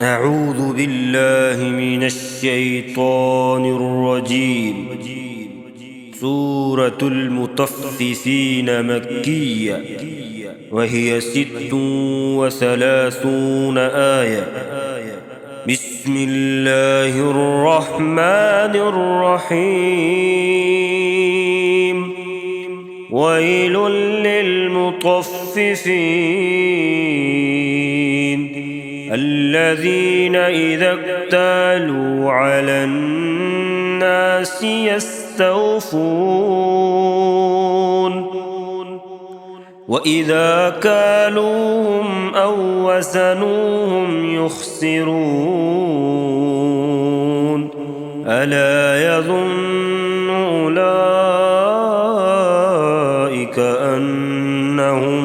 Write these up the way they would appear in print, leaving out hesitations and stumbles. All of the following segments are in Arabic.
أعوذ بالله من الشيطان الرجيم. سورة المطففين مكية، وهي 36 آية. بسم الله الرحمن الرحيم. ويل للمطففين الذين إذا اكتالوا على الناس يستوفون، وإذا كالوهم أو وزنوهم يخسرون. ألا يظن أولئك أنهم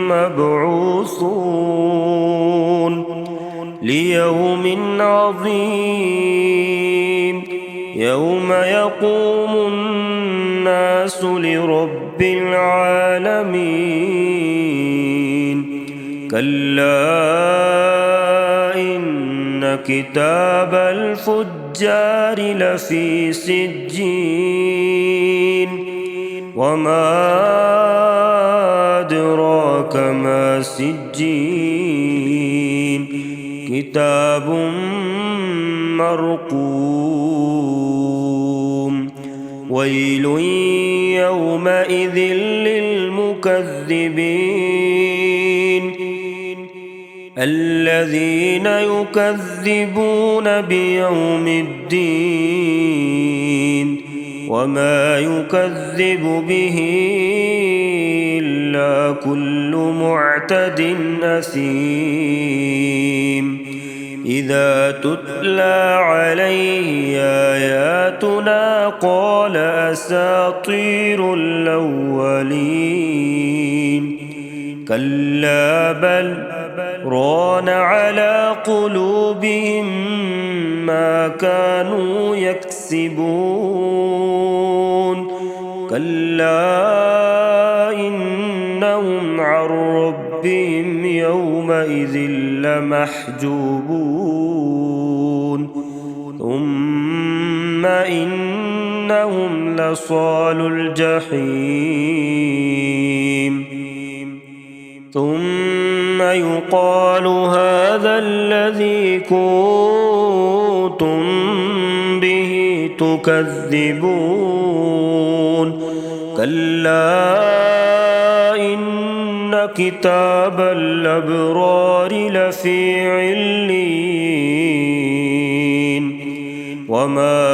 مبعوثون ليوم عظيم، يوم يقوم الناس لرب العالمين. كلا إن كتاب الفجار لفي سجين، وما أدراك ما سجين. كتاب مرقوم. ويل يومئذ للمكذبين الذين يكذبون بيوم الدين، وما يكذب به إلا كل معتد أثيم. إذا تتلى عليه آياتنا قال أساطير الأولين. كلا بل ران على قلوبهم ما كانوا يكسبون. كلا إنهم عن ربهم يومئذ لمحجوبون. ثم إنهم لصالو الجحيم. ثم يقال هذا الذي كنتم به تكذبون. كلا إن كتاب الأبرار لفي عليين، وما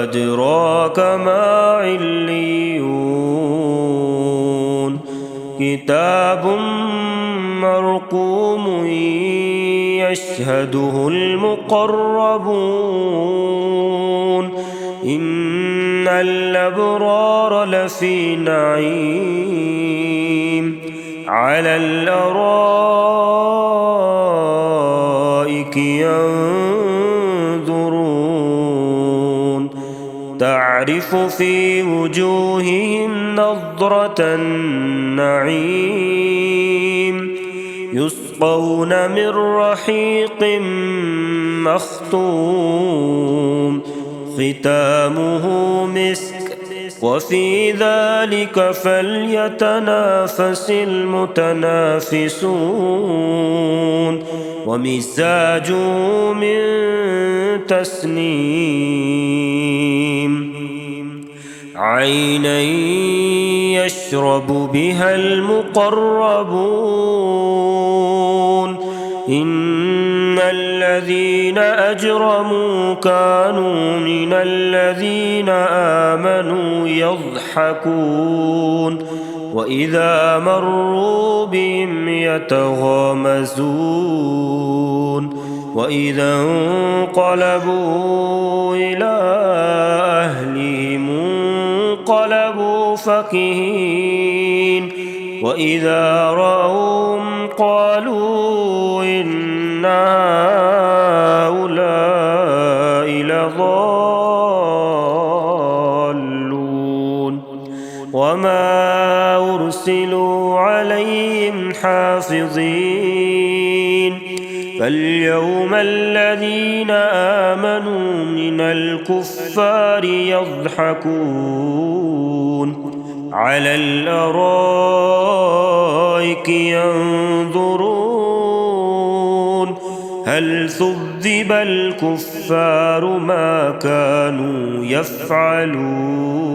أدراك ما عليون. كتاب مرقوم يشهده المقربون. إن الأبرار لفي نعيم على الأرائك ينظرون. تعرف في وجوههم نضرة النعيم. يسقون من رحيق مختوم، ختامه مسك، وفي ذلك فليتنافس المتنافسون. ومزاجه من تسنيم. عينا يشرب بها المقربون. إن الذين أجرموا كانوا من الذين آمنوا يضحكون، وإذا مروا بهم يتغامزون. وإذا انقلبوا إلى أهلهم انقلبوا فكهين. وإذا رأوهم قالوا إن هؤلاء لضالون. وما أرسلوا عليهم حافظين فاليوم الذين آمنوا من الكفار يضحكون على الأرائك ينظرون هل ثُذِّبَ الكفار ما كانوا يفعلون.